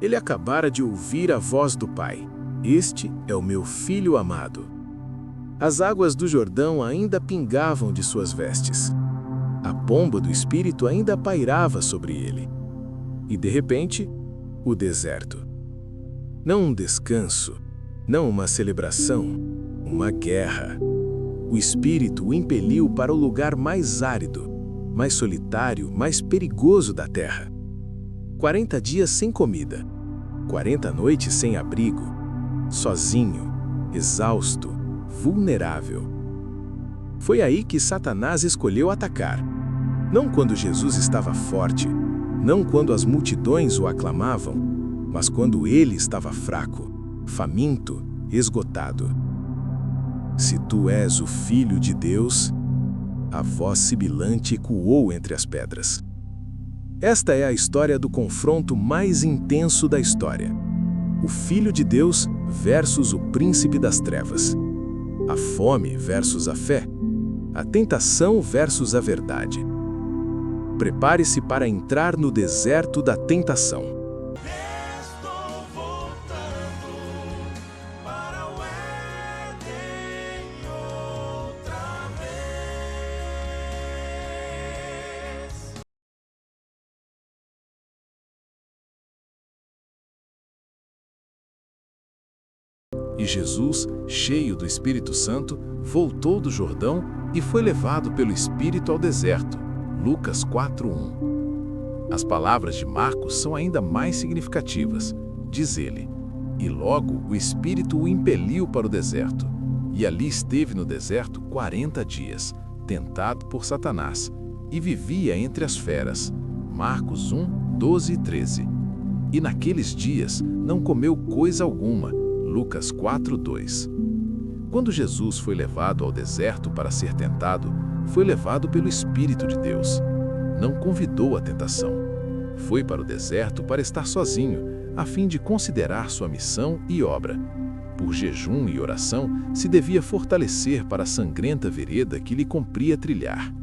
Ele acabara de ouvir a voz do Pai. Este é o meu filho amado. As águas do Jordão ainda pingavam de suas vestes. A pomba do Espírito ainda pairava sobre ele. E de repente, o deserto. Não um descanso, não uma celebração, uma guerra. O Espírito o impeliu para o lugar mais árido, mais solitário, mais perigoso da terra. 40 dias sem comida, 40 noites sem abrigo, sozinho, exausto, vulnerável. Foi aí que Satanás escolheu atacar. Não quando Jesus estava forte, não quando as multidões o aclamavam, mas quando ele estava fraco, faminto, esgotado. Se tu és o Filho de Deus, a voz sibilante ecoou entre as pedras. Esta é a história do confronto mais intenso da história. O Filho de Deus versus o Príncipe das Trevas. A fome versus a fé. A tentação versus a verdade. Prepare-se para entrar no deserto da tentação. Estou voltando para o Éden outra vez. E Jesus, cheio do Espírito Santo, voltou do Jordão e foi levado pelo Espírito ao deserto. Lucas 4:1. As palavras de Marcos são ainda mais significativas. Diz ele: E logo o Espírito o impeliu para o deserto. E ali esteve no deserto 40 dias, tentado por Satanás, e vivia entre as feras. Marcos 1:12 e 13. E naqueles dias não comeu coisa alguma. Lucas 4:2. Quando Jesus foi levado ao deserto para ser tentado, foi levado pelo Espírito de Deus. Não convidou a tentação. Foi para o deserto para estar sozinho, a fim de considerar sua missão e obra. Por jejum e oração, se devia fortalecer para a sangrenta vereda que lhe cumpria trilhar.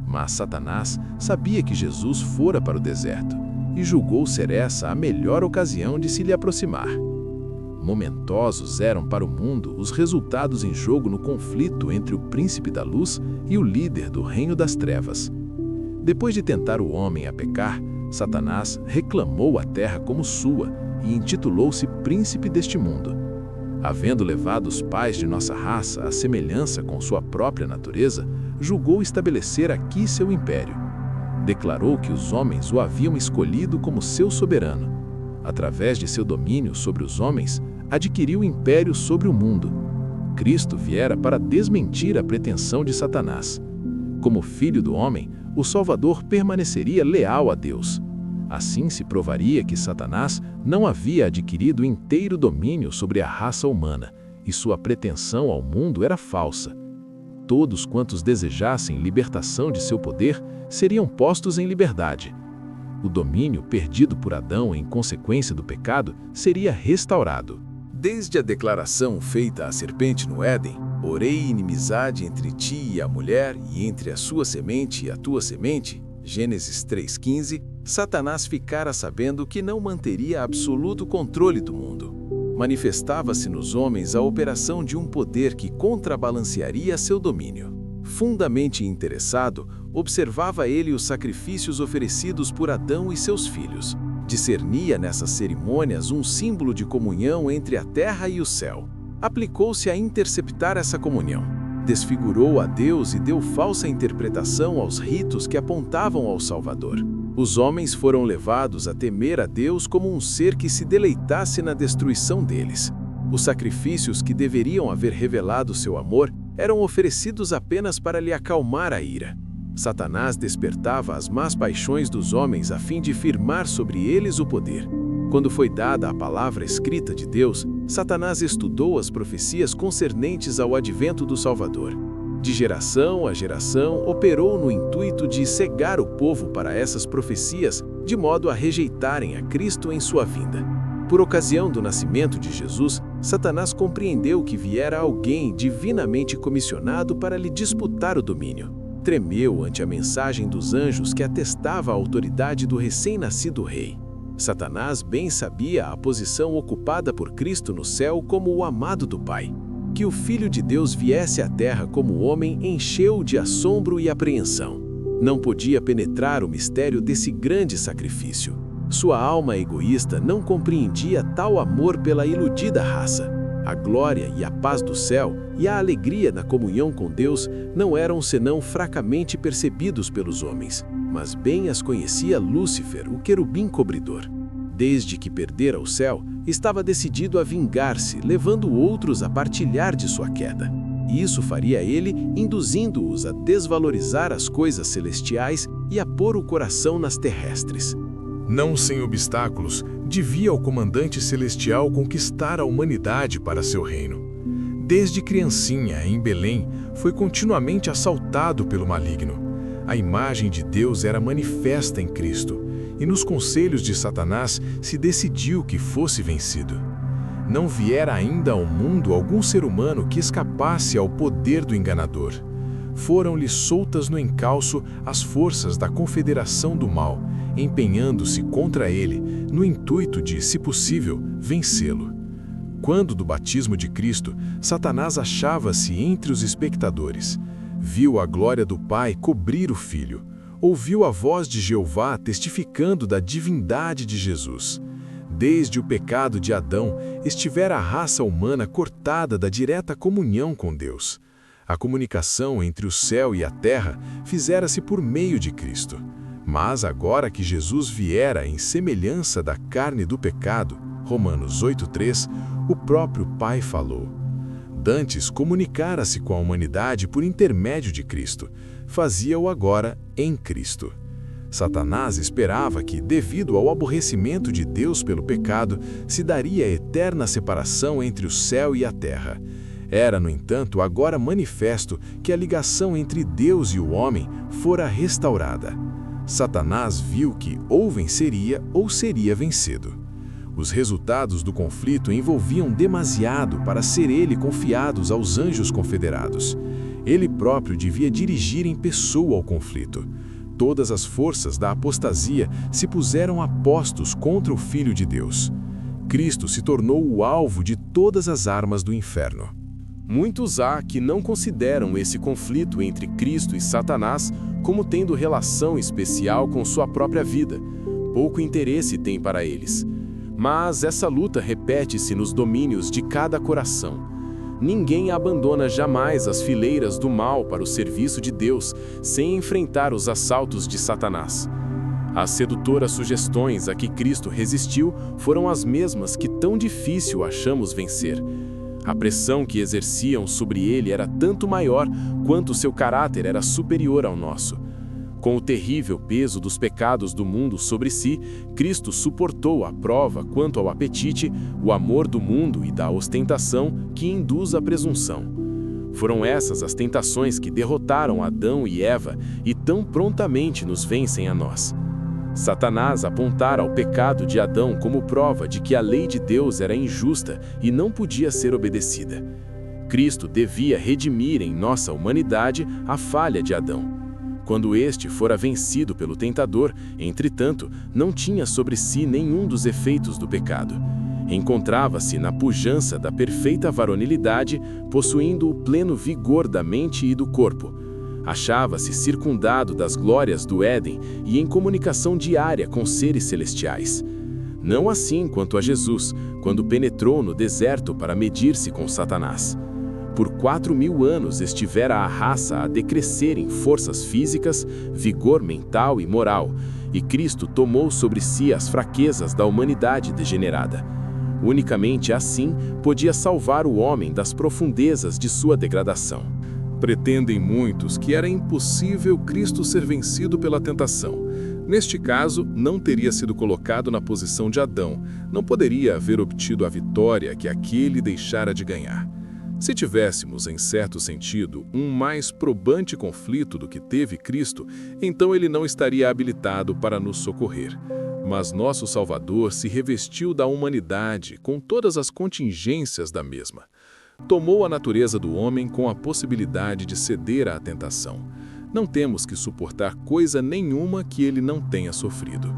Mas Satanás sabia que Jesus fora para o deserto e julgou ser essa a melhor ocasião de se lhe aproximar. Momentosos eram para o mundo os resultados em jogo no conflito entre o príncipe da luz e o líder do reino das trevas. Depois de tentar o homem a pecar, Satanás reclamou a terra como sua e intitulou-se príncipe deste mundo. Havendo levado os pais de nossa raça à semelhança com sua própria natureza, julgou estabelecer aqui seu império. Declarou que os homens o haviam escolhido como seu soberano. Através de seu domínio sobre os homens, adquiriu império sobre o mundo. Cristo viera para desmentir a pretensão de Satanás. Como filho do homem, o Salvador permaneceria leal a Deus. Assim se provaria que Satanás não havia adquirido inteiro domínio sobre a raça humana, e sua pretensão ao mundo era falsa. Todos quantos desejassem libertação de seu poder seriam postos em liberdade. O domínio perdido por Adão em consequência do pecado seria restaurado. Desde a declaração feita à serpente no Éden, porei inimizade entre ti e a mulher, e entre a sua semente e a tua semente, Gênesis 3:15, Satanás ficara sabendo que não manteria absoluto controle do mundo. Manifestava-se nos homens a operação de um poder que contrabalancearia seu domínio. Fundamente interessado, observava ele os sacrifícios oferecidos por Adão e seus filhos. Discernia nessas cerimônias um símbolo de comunhão entre a terra e o céu. Aplicou-se a interceptar essa comunhão. Desfigurou a Deus e deu falsa interpretação aos ritos que apontavam ao Salvador. Os homens foram levados a temer a Deus como um ser que se deleitasse na destruição deles. Os sacrifícios que deveriam haver revelado seu amor eram oferecidos apenas para lhe acalmar a ira. Satanás despertava as más paixões dos homens a fim de firmar sobre eles o poder. Quando foi dada a palavra escrita de Deus, Satanás estudou as profecias concernentes ao advento do Salvador. De geração a geração, operou no intuito de cegar o povo para essas profecias, de modo a rejeitarem a Cristo em sua vinda. Por ocasião do nascimento de Jesus, Satanás compreendeu que viera alguém divinamente comissionado para lhe disputar o domínio. Tremeu ante a mensagem dos anjos que atestava a autoridade do recém-nascido rei. Satanás bem sabia a posição ocupada por Cristo no céu como o amado do Pai. Que o Filho de Deus viesse à terra como homem encheu-o de assombro e apreensão. Não podia penetrar o mistério desse grande sacrifício. Sua alma egoísta não compreendia tal amor pela iludida raça. A glória e a paz do céu e a alegria na comunhão com Deus não eram senão fracamente percebidos pelos homens, mas bem as conhecia Lúcifer, o querubim cobridor. Desde que perdera o céu, estava decidido a vingar-se, levando outros a partilhar de sua queda. Isso faria ele, induzindo-os a desvalorizar as coisas celestiais e a pôr o coração nas terrestres. Não sem obstáculos, devia o comandante celestial conquistar a humanidade para seu reino. Desde criancinha, em Belém, foi continuamente assaltado pelo maligno. A imagem de Deus era manifesta em Cristo, e nos conselhos de Satanás se decidiu que fosse vencido. Não viera ainda ao mundo algum ser humano que escapasse ao poder do enganador. Foram-lhe soltas no encalço as forças da confederação do mal, empenhando-se contra ele, no intuito de, se possível, vencê-lo. Quando do batismo de Cristo, Satanás achava-se entre os espectadores. Viu a glória do Pai cobrir o Filho. Ouviu a voz de Jeová testificando da divindade de Jesus. Desde o pecado de Adão, estivera a raça humana cortada da direta comunhão com Deus. A comunicação entre o céu e a terra fizera-se por meio de Cristo. Mas agora que Jesus viera em semelhança da carne do pecado, Romanos 8:3, o próprio Pai falou. Dantes comunicara-se com a humanidade por intermédio de Cristo, fazia-o agora em Cristo. Satanás esperava que, devido ao aborrecimento de Deus pelo pecado, se daria a eterna separação entre o céu e a terra. Era, no entanto, agora manifesto que a ligação entre Deus e o homem fora restaurada. Satanás viu que ou venceria ou seria vencido. Os resultados do conflito envolviam demasiado para ser ele confiados aos anjos confederados. Ele próprio devia dirigir em pessoa o conflito. Todas as forças da apostasia se puseram a postos contra o Filho de Deus. Cristo se tornou o alvo de todas as armas do inferno. Muitos há que não consideram esse conflito entre Cristo e Satanás como tendo relação especial com sua própria vida. Pouco interesse tem para eles. Mas essa luta repete-se nos domínios de cada coração. Ninguém abandona jamais as fileiras do mal para o serviço de Deus, sem enfrentar os assaltos de Satanás. As sedutoras sugestões a que Cristo resistiu foram as mesmas que tão difícil achamos vencer. A pressão que exerciam sobre ele era tanto maior quanto seu caráter era superior ao nosso. Com o terrível peso dos pecados do mundo sobre si, Cristo suportou a prova quanto ao apetite, o amor do mundo e da ostentação que induz à presunção. Foram essas as tentações que derrotaram Adão e Eva e tão prontamente nos vencem a nós. Satanás apontara ao pecado de Adão como prova de que a lei de Deus era injusta e não podia ser obedecida. Cristo devia redimir em nossa humanidade a falha de Adão. Quando este fora vencido pelo tentador, entretanto, não tinha sobre si nenhum dos efeitos do pecado. Encontrava-se na pujança da perfeita varonilidade, possuindo o pleno vigor da mente e do corpo. Achava-se circundado das glórias do Éden e em comunicação diária com seres celestiais. Não assim quanto a Jesus, quando penetrou no deserto para medir-se com Satanás. Por 4.000 anos estivera a raça a decrescer em forças físicas, vigor mental e moral, e Cristo tomou sobre si as fraquezas da humanidade degenerada. Unicamente assim podia salvar o homem das profundezas de sua degradação. Pretendem muitos que era impossível Cristo ser vencido pela tentação. Neste caso, não teria sido colocado na posição de Adão, não poderia haver obtido a vitória que aquele deixara de ganhar. Se tivéssemos, em certo sentido, um mais probante conflito do que teve Cristo, então ele não estaria habilitado para nos socorrer. Mas nosso Salvador se revestiu da humanidade com todas as contingências da mesma. Tomou a natureza do homem com a possibilidade de ceder à tentação. Não temos que suportar coisa nenhuma que ele não tenha sofrido.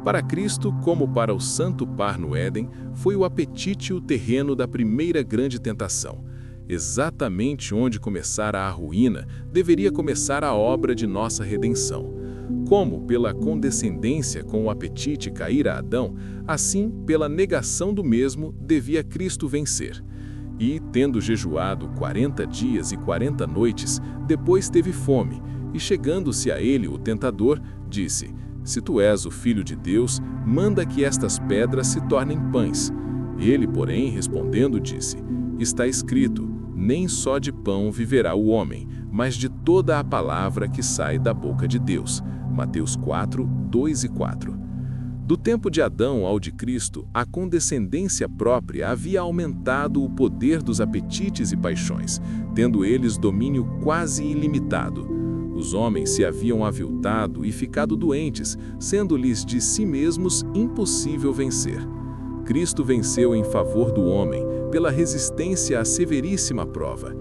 Para Cristo, como para o santo par no Éden, foi o apetite o terreno da primeira grande tentação. Exatamente onde começara a ruína, deveria começar a obra de nossa redenção. Como pela condescendência com o apetite cair a Adão, assim pela negação do mesmo devia Cristo vencer. E, tendo jejuado 40 dias e 40 noites, depois teve fome, e chegando-se a ele o tentador, disse: Se tu és o Filho de Deus, manda que estas pedras se tornem pães. Ele, porém, respondendo, disse: Está escrito, nem só de pão viverá o homem, mas de toda a palavra que sai da boca de Deus. Mateus 4, 2 e 4. Do tempo de Adão ao de Cristo, a condescendência própria havia aumentado o poder dos apetites e paixões, tendo eles domínio quase ilimitado. Os homens se haviam aviltado e ficado doentes, sendo-lhes de si mesmos impossível vencer. Cristo venceu em favor do homem, pela resistência à severíssima prova.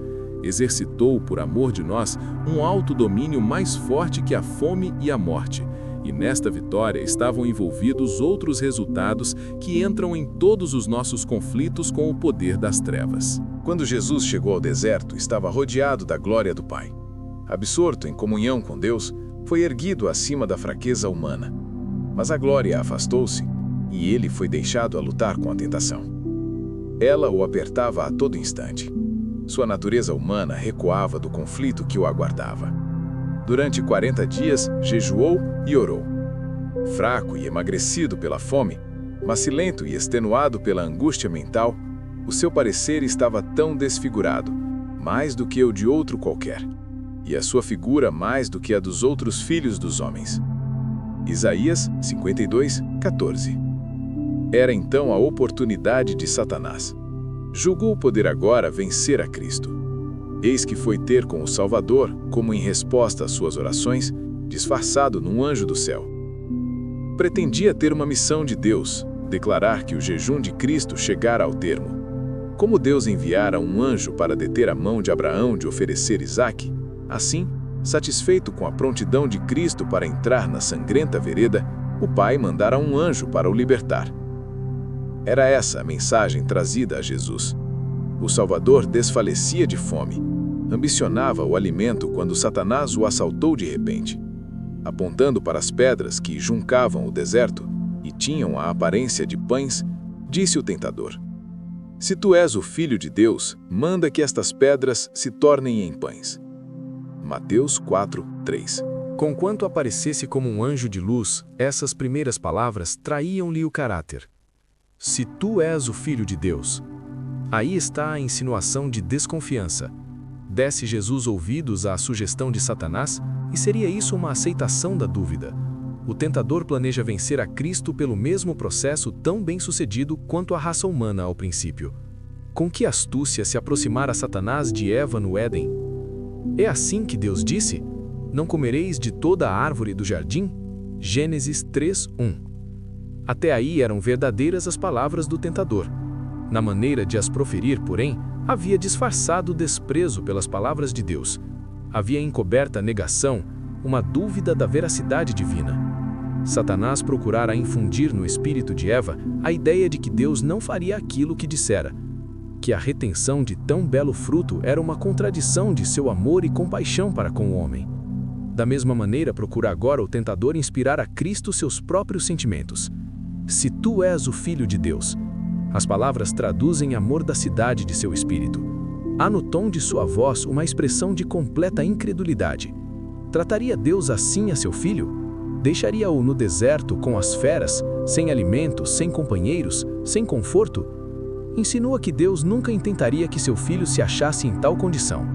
Exercitou, por amor de nós, um autodomínio mais forte que a fome e a morte. E nesta vitória estavam envolvidos outros resultados que entram em todos os nossos conflitos com o poder das trevas. Quando Jesus chegou ao deserto, estava rodeado da glória do Pai. Absorto em comunhão com Deus, foi erguido acima da fraqueza humana. Mas a glória afastou-se, e ele foi deixado a lutar com a tentação. Ela o apertava a todo instante. Sua natureza humana recuava do conflito que o aguardava. Durante 40 dias, jejuou e orou. Fraco e emagrecido pela fome, macilento e extenuado pela angústia mental, o seu parecer estava tão desfigurado, mais do que o de outro qualquer, e a sua figura mais do que a dos outros filhos dos homens. Isaías 52, 14. Era então a oportunidade de Satanás. Julgou poder agora vencer a Cristo. Eis que foi ter com o Salvador, como em resposta às suas orações, disfarçado num anjo do céu. Pretendia ter uma missão de Deus, declarar que o jejum de Cristo chegara ao termo. Como Deus enviara um anjo para deter a mão de Abraão de oferecer Isaque, assim, satisfeito com a prontidão de Cristo para entrar na sangrenta vereda, o Pai mandara um anjo para o libertar. Era essa a mensagem trazida a Jesus. O Salvador desfalecia de fome. Ambicionava o alimento quando Satanás o assaltou de repente. Apontando para as pedras que juncavam o deserto e tinham a aparência de pães, disse o tentador: Se tu és o Filho de Deus, manda que estas pedras se tornem em pães. Mateus 4, 3. Conquanto aparecesse como um anjo de luz, essas primeiras palavras traíam-lhe o caráter. Se tu és o Filho de Deus. Aí está a insinuação de desconfiança. Desse Jesus ouvidos à sugestão de Satanás, e seria isso uma aceitação da dúvida. O tentador planeja vencer a Cristo pelo mesmo processo tão bem-sucedido quanto a raça humana ao princípio. Com que astúcia se aproximara Satanás de Eva no Éden? É assim que Deus disse: Não comereis de toda a árvore do jardim? Gênesis 3, 1. Até aí eram verdadeiras as palavras do tentador. Na maneira de as proferir, porém, havia disfarçado desprezo pelas palavras de Deus. Havia encoberta negação, uma dúvida da veracidade divina. Satanás procurara infundir no espírito de Eva a ideia de que Deus não faria aquilo que dissera, que a retenção de tão belo fruto era uma contradição de seu amor e compaixão para com o homem. Da mesma maneira, procura agora o tentador inspirar a Cristo seus próprios sentimentos. Se tu és o Filho de Deus. As palavras traduzem a mordacidade de seu espírito. Há no tom de sua voz uma expressão de completa incredulidade. Trataria Deus assim a seu filho? Deixaria-o no deserto com as feras, sem alimento, sem companheiros, sem conforto? Insinua que Deus nunca intentaria que seu filho se achasse em tal condição.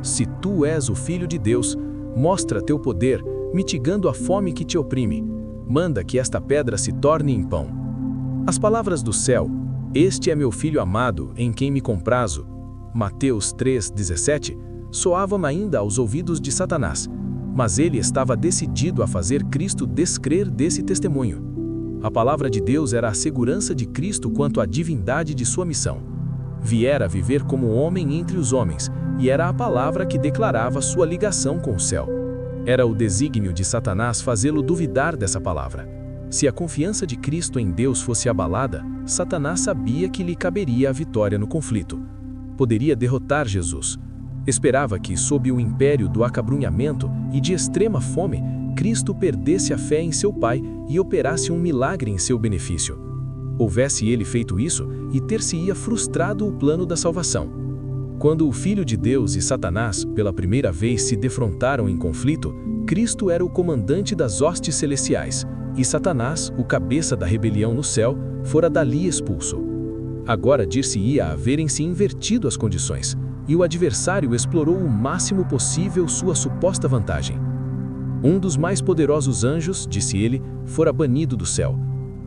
Se tu és o Filho de Deus, mostra teu poder, mitigando a fome que te oprime. Manda que esta pedra se torne em pão. As palavras do céu: Este é meu Filho amado, em quem me comprazo, Mateus 3,17, soavam ainda aos ouvidos de Satanás, mas ele estava decidido a fazer Cristo descrer desse testemunho. A palavra de Deus era a segurança de Cristo quanto à divindade de sua missão. Viera viver como homem entre os homens, e era a palavra que declarava sua ligação com o céu. Era o desígnio de Satanás fazê-lo duvidar dessa palavra. Se a confiança de Cristo em Deus fosse abalada, Satanás sabia que lhe caberia a vitória no conflito. Poderia derrotar Jesus. Esperava que, sob o império do acabrunhamento e de extrema fome, Cristo perdesse a fé em seu Pai e operasse um milagre em seu benefício. Houvesse ele feito isso, e ter-se-ia frustrado o plano da salvação. Quando o Filho de Deus e Satanás, pela primeira vez, se defrontaram em conflito, Cristo era o comandante das hostes celestiais, e Satanás, o cabeça da rebelião no céu, fora dali expulso. Agora dir-se-ia haverem-se invertido as condições, e o adversário explorou o máximo possível sua suposta vantagem. Um dos mais poderosos anjos, disse ele, fora banido do céu.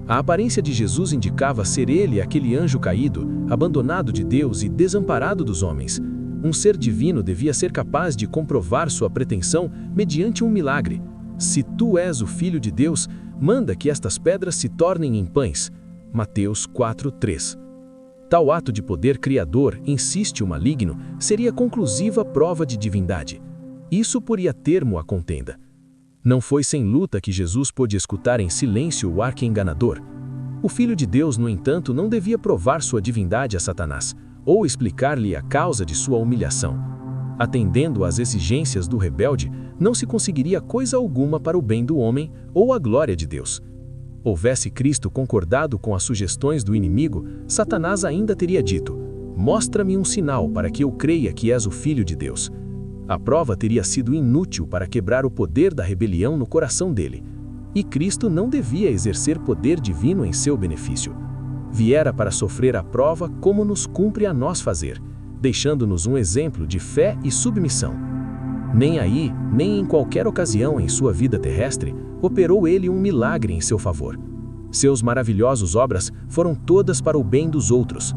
A aparência de Jesus indicava ser ele aquele anjo caído, abandonado de Deus e desamparado dos homens. Um ser divino devia ser capaz de comprovar sua pretensão mediante um milagre. Se tu és o Filho de Deus, manda que estas pedras se tornem em pães. Mateus 4:3. Tal ato de poder criador, insiste o maligno, seria conclusiva prova de divindade. Isso poria termo à contenda. Não foi sem luta que Jesus pôde escutar em silêncio o arqui-enganador. O Filho de Deus, no entanto, não devia provar sua divindade a Satanás, ou explicar-lhe a causa de sua humilhação. Atendendo às exigências do rebelde, não se conseguiria coisa alguma para o bem do homem ou a glória de Deus. Houvesse Cristo concordado com as sugestões do inimigo, Satanás ainda teria dito: mostra-me um sinal para que eu creia que és o Filho de Deus. A prova teria sido inútil para quebrar o poder da rebelião no coração dele. E Cristo não devia exercer poder divino em seu benefício. Viera para sofrer a prova como nos cumpre a nós fazer, deixando-nos um exemplo de fé e submissão. Nem aí, nem em qualquer ocasião em sua vida terrestre, operou ele um milagre em seu favor. Seus maravilhosas obras foram todas para o bem dos outros.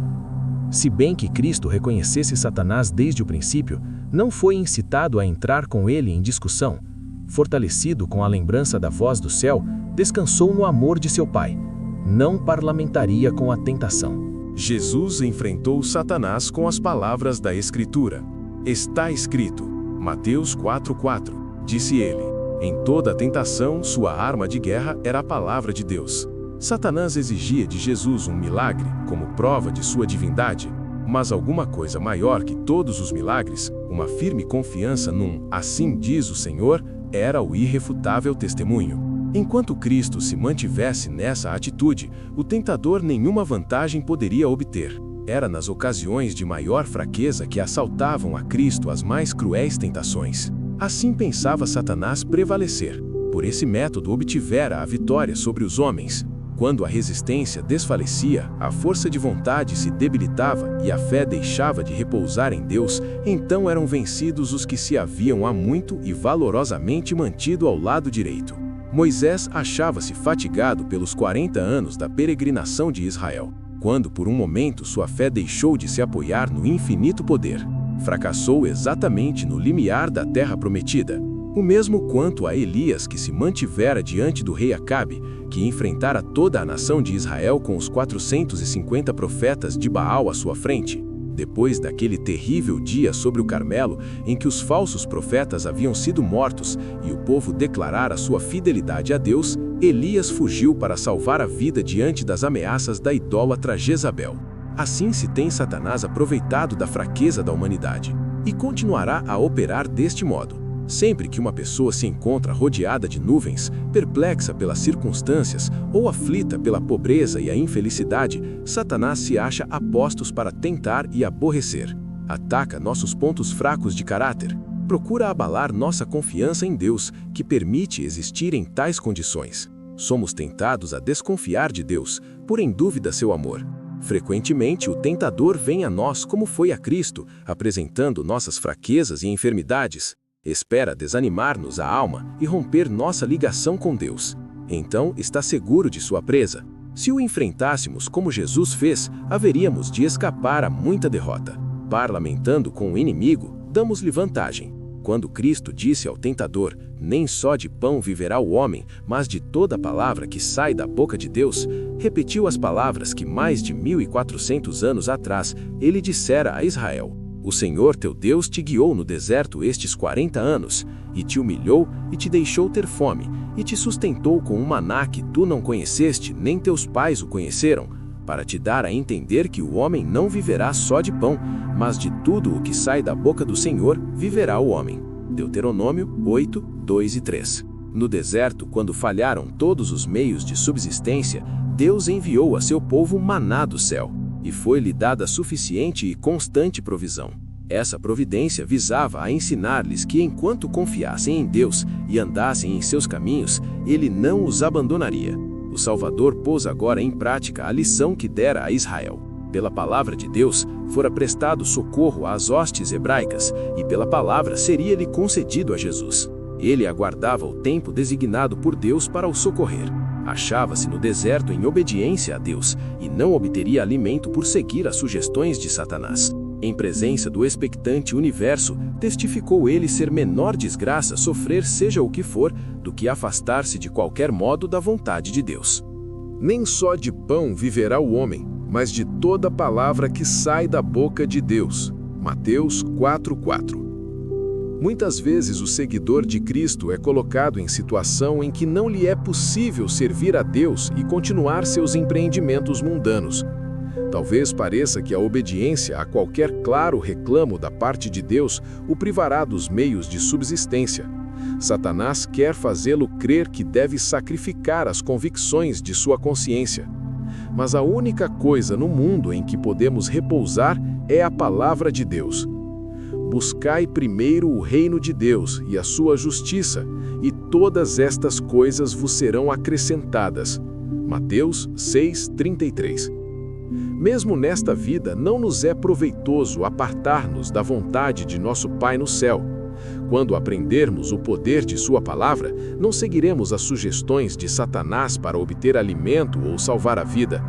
Se bem que Cristo reconhecesse Satanás desde o princípio, não foi incitado a entrar com ele em discussão. Fortalecido com a lembrança da voz do céu, descansou no amor de seu Pai. Não parlamentaria com a tentação. Jesus enfrentou Satanás com as palavras da Escritura. Está escrito, Mateus 4:4, disse ele. Em toda a tentação, sua arma de guerra era a palavra de Deus. Satanás exigia de Jesus um milagre como prova de sua divindade, mas alguma coisa maior que todos os milagres, uma firme confiança num "assim diz o Senhor", era o irrefutável testemunho. Enquanto Cristo se mantivesse nessa atitude, o tentador nenhuma vantagem poderia obter. Era nas ocasiões de maior fraqueza que assaltavam a Cristo as mais cruéis tentações. Assim pensava Satanás prevalecer. Por esse método obtivera a vitória sobre os homens. Quando a resistência desfalecia, a força de vontade se debilitava e a fé deixava de repousar em Deus, então eram vencidos os que se haviam há muito e valorosamente mantido ao lado direito. Moisés achava-se fatigado pelos 40 anos da peregrinação de Israel, quando por um momento sua fé deixou de se apoiar no infinito poder. Fracassou exatamente no limiar da terra prometida. O mesmo quanto a Elias, que se mantivera diante do rei Acabe, que enfrentara toda a nação de Israel com os 450 profetas de Baal à sua frente. Depois daquele terrível dia sobre o Carmelo, em que os falsos profetas haviam sido mortos e o povo declarara sua fidelidade a Deus, Elias fugiu para salvar a vida diante das ameaças da idólatra Jezabel. Assim se tem Satanás aproveitado da fraqueza da humanidade, e continuará a operar deste modo. Sempre que uma pessoa se encontra rodeada de nuvens, perplexa pelas circunstâncias ou aflita pela pobreza e a infelicidade, Satanás se acha a postos para tentar e aborrecer. Ataca nossos pontos fracos de caráter. Procura abalar nossa confiança em Deus, que permite existir em tais condições. Somos tentados a desconfiar de Deus, por em dúvida seu amor. Frequentemente, o tentador vem a nós como foi a Cristo, apresentando nossas fraquezas e enfermidades. Espera desanimar-nos a alma e romper nossa ligação com Deus. Então, está seguro de sua presa. Se o enfrentássemos como Jesus fez, haveríamos de escapar a muita derrota. Parlamentando com o inimigo, damos-lhe vantagem. Quando Cristo disse ao tentador, nem só de pão viverá o homem, mas de toda palavra que sai da boca de Deus, repetiu as palavras que mais de 1400 anos atrás ele dissera a Israel. O Senhor teu Deus te guiou no deserto estes 40 anos, e te humilhou e te deixou ter fome, e te sustentou com um maná que tu não conheceste, nem teus pais o conheceram, para te dar a entender que o homem não viverá só de pão, mas de tudo o que sai da boca do Senhor viverá o homem. Deuteronômio 8, 2 e 3. No deserto, quando falharam todos os meios de subsistência, Deus enviou a seu povo maná do céu, e foi-lhe dada suficiente e constante provisão. Essa providência visava a ensinar-lhes que enquanto confiassem em Deus e andassem em seus caminhos, Ele não os abandonaria. O Salvador pôs agora em prática a lição que dera a Israel. Pela palavra de Deus, fora prestado socorro às hostes hebraicas, e pela palavra seria-lhe concedido a Jesus. Ele aguardava o tempo designado por Deus para o socorrer. Achava-se no deserto em obediência a Deus, e não obteria alimento por seguir as sugestões de Satanás. Em presença do expectante universo, testificou ele ser menor desgraça sofrer seja o que for, do que afastar-se de qualquer modo da vontade de Deus. Nem só de pão viverá o homem, mas de toda palavra que sai da boca de Deus. Mateus 4:4. Muitas vezes o seguidor de Cristo é colocado em situação em que não lhe é possível servir a Deus e continuar seus empreendimentos mundanos. Talvez pareça que a obediência a qualquer claro reclamo da parte de Deus o privará dos meios de subsistência. Satanás quer fazê-lo crer que deve sacrificar as convicções de sua consciência. Mas a única coisa no mundo em que podemos repousar é a palavra de Deus. Buscai primeiro o reino de Deus e a sua justiça, e todas estas coisas vos serão acrescentadas. Mateus 6:33. Mesmo nesta vida, não nos é proveitoso apartar-nos da vontade de nosso Pai no céu. Quando aprendermos o poder de sua palavra, não seguiremos as sugestões de Satanás para obter alimento ou salvar a vida.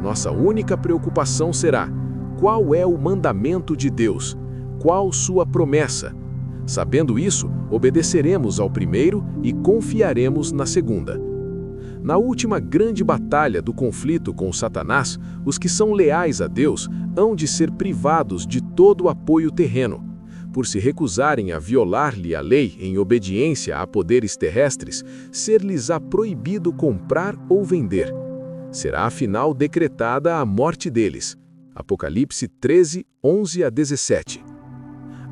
Nossa única preocupação será: qual é o mandamento de Deus? Qual sua promessa? Sabendo isso, obedeceremos ao primeiro e confiaremos na segunda. Na última grande batalha do conflito com Satanás, os que são leais a Deus hão de ser privados de todo o apoio terreno. Por se recusarem a violar-lhe a lei em obediência a poderes terrestres, ser-lhes-á proibido comprar ou vender. Será afinal decretada a morte deles. Apocalipse 13, 11 a 17.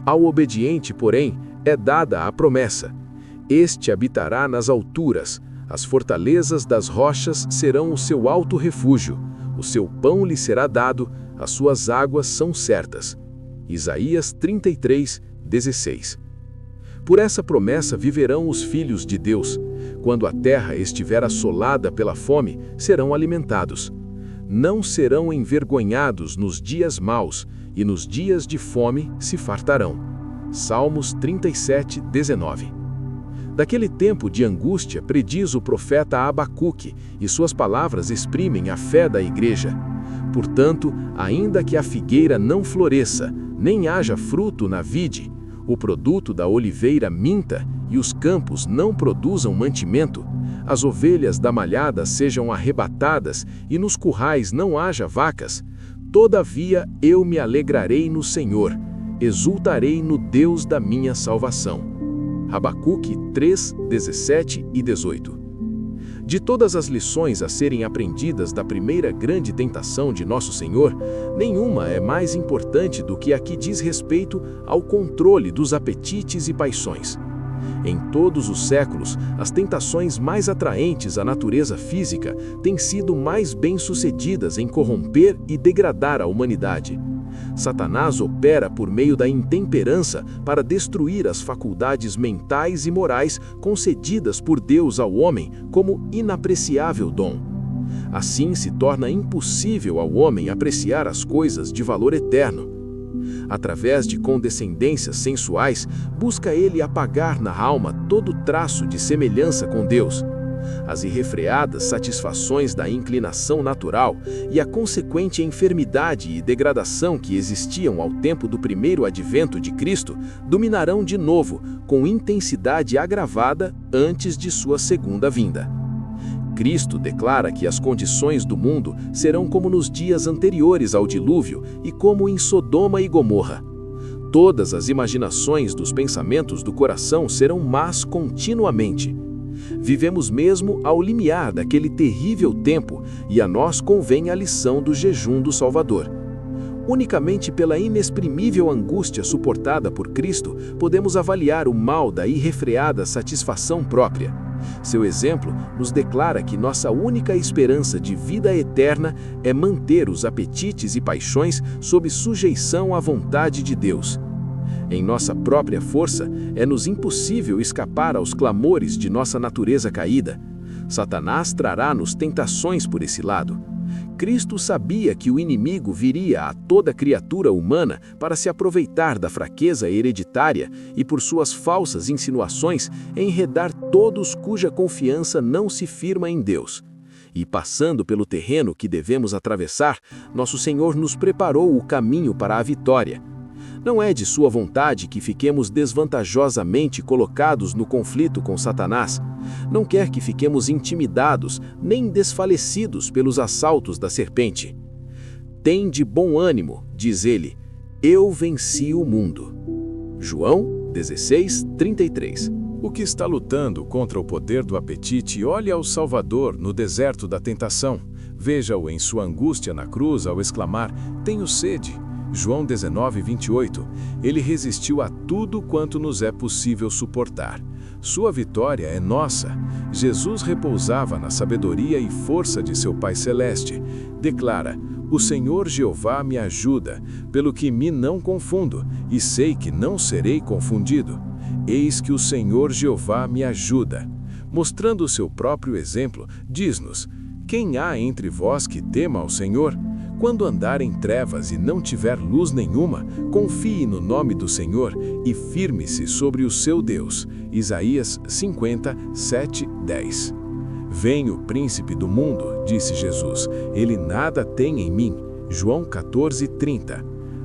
Ao obediente, porém, é dada a promessa: este habitará nas alturas, as fortalezas das rochas serão o seu alto refúgio, o seu pão lhe será dado, as suas águas são certas. Isaías 33, 16. Por essa promessa viverão os filhos de Deus. Quando a terra estiver assolada pela fome, serão alimentados. Não serão envergonhados nos dias maus, e nos dias de fome se fartarão. Salmos 37, 19. Daquele tempo de angústia prediz o profeta Abacuque, e suas palavras exprimem a fé da igreja. Portanto, ainda que a figueira não floresça, nem haja fruto na vide, o produto da oliveira minta, e os campos não produzam mantimento, as ovelhas da malhada sejam arrebatadas, e nos currais não haja vacas, todavia eu me alegrarei no Senhor, exultarei no Deus da minha salvação. Abacuque 3, 17 e 18. De todas as lições a serem aprendidas da primeira grande tentação de Nosso Senhor, nenhuma é mais importante do que a que diz respeito ao controle dos apetites e paixões. Em todos os séculos, as tentações mais atraentes à natureza física têm sido mais bem-sucedidas em corromper e degradar a humanidade. Satanás opera por meio da intemperança para destruir as faculdades mentais e morais concedidas por Deus ao homem como inapreciável dom. Assim se torna impossível ao homem apreciar as coisas de valor eterno. Através de condescendências sensuais, busca ele apagar na alma todo traço de semelhança com Deus. As irrefreadas satisfações da inclinação natural e a consequente enfermidade e degradação que existiam ao tempo do primeiro advento de Cristo dominarão de novo, com intensidade agravada, antes de sua segunda vinda. Cristo declara que as condições do mundo serão como nos dias anteriores ao dilúvio e como em Sodoma e Gomorra. Todas as imaginações dos pensamentos do coração serão más continuamente. Vivemos mesmo ao limiar daquele terrível tempo e a nós convém a lição do jejum do Salvador. Unicamente pela inexprimível angústia suportada por Cristo podemos avaliar o mal da irrefreada satisfação própria. Seu exemplo nos declara que nossa única esperança de vida eterna é manter os apetites e paixões sob sujeição à vontade de Deus. Em nossa própria força, é-nos impossível escapar aos clamores de nossa natureza caída. Satanás trará-nos tentações por esse lado. Cristo sabia que o inimigo viria a toda criatura humana para se aproveitar da fraqueza hereditária e, por suas falsas insinuações, enredar todos cuja confiança não se firma em Deus. E passando pelo terreno que devemos atravessar, nosso Senhor nos preparou o caminho para a vitória. Não é de sua vontade que fiquemos desvantajosamente colocados no conflito com Satanás. Não quer que fiquemos intimidados, nem desfalecidos pelos assaltos da serpente. Tende bom ânimo, diz ele, eu venci o mundo. João 16:33. O que está lutando contra o poder do apetite olhe ao Salvador no deserto da tentação. Veja-o em sua angústia na cruz ao exclamar, tenho sede. João 19:28. Ele resistiu a tudo quanto nos é possível suportar. Sua vitória é nossa. Jesus repousava na sabedoria e força de seu Pai Celeste. Declara, o Senhor Jeová me ajuda, pelo que me não confundo, e sei que não serei confundido. Eis que o Senhor Jeová me ajuda. Mostrando o seu próprio exemplo, diz-nos, quem há entre vós que tema ao Senhor? Quando andar em trevas e não tiver luz nenhuma, confie no nome do Senhor e firme-se sobre o seu Deus. Isaías 50:7-10. Vem o príncipe do mundo, disse Jesus, ele nada tem em mim. João 14:30.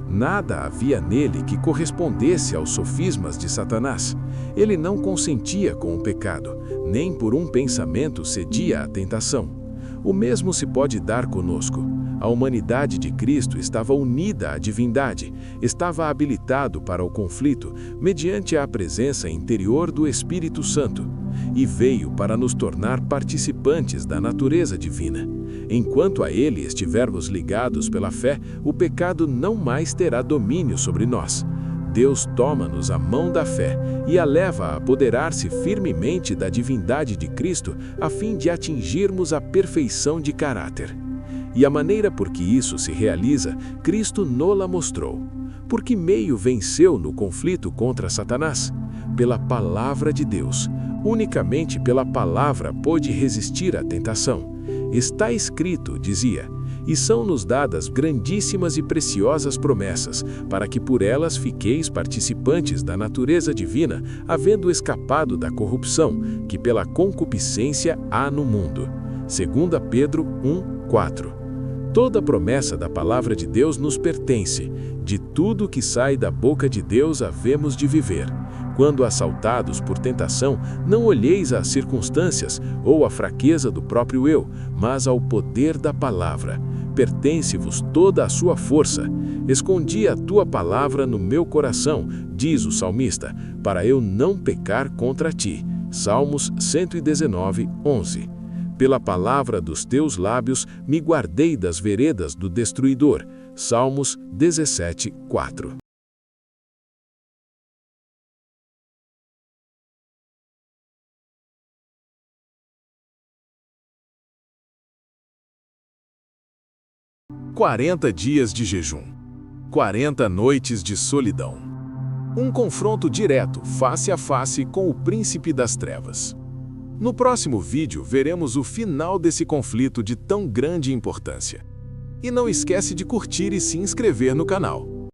Nada havia nele que correspondesse aos sofismas de Satanás. Ele não consentia com o pecado, nem por um pensamento cedia à tentação. O mesmo se pode dar conosco. A humanidade de Cristo estava unida à divindade, estava habilitado para o conflito mediante a presença interior do Espírito Santo, e veio para nos tornar participantes da natureza divina. Enquanto a Ele estivermos ligados pela fé, o pecado não mais terá domínio sobre nós. Deus toma-nos a mão da fé e a leva a apoderar-se firmemente da divindade de Cristo a fim de atingirmos a perfeição de caráter. E a maneira por que isso se realiza, Cristo nola mostrou. Por que meio venceu no conflito contra Satanás? Pela palavra de Deus. Unicamente pela palavra pôde resistir à tentação. Está escrito, dizia, e são-nos dadas grandíssimas e preciosas promessas, para que por elas fiqueis participantes da natureza divina, havendo escapado da corrupção, que pela concupiscência há no mundo. 2 Pedro 1:4. Toda promessa da palavra de Deus nos pertence. De tudo que sai da boca de Deus havemos de viver. Quando assaltados por tentação, não olheis às circunstâncias ou à fraqueza do próprio eu, mas ao poder da palavra. Pertence-vos toda a sua força. Escondi a tua palavra no meu coração, diz o salmista, para eu não pecar contra ti. Salmos 119:11. Pela palavra dos teus lábios me guardei das veredas do destruidor. Salmos 17:4. "40 dias de jejum, 40 noites de solidão. Um confronto direto, face a face, com o príncipe das trevas. No próximo vídeo, veremos o final desse conflito de tão grande importância. E não esquece de curtir e se inscrever no canal.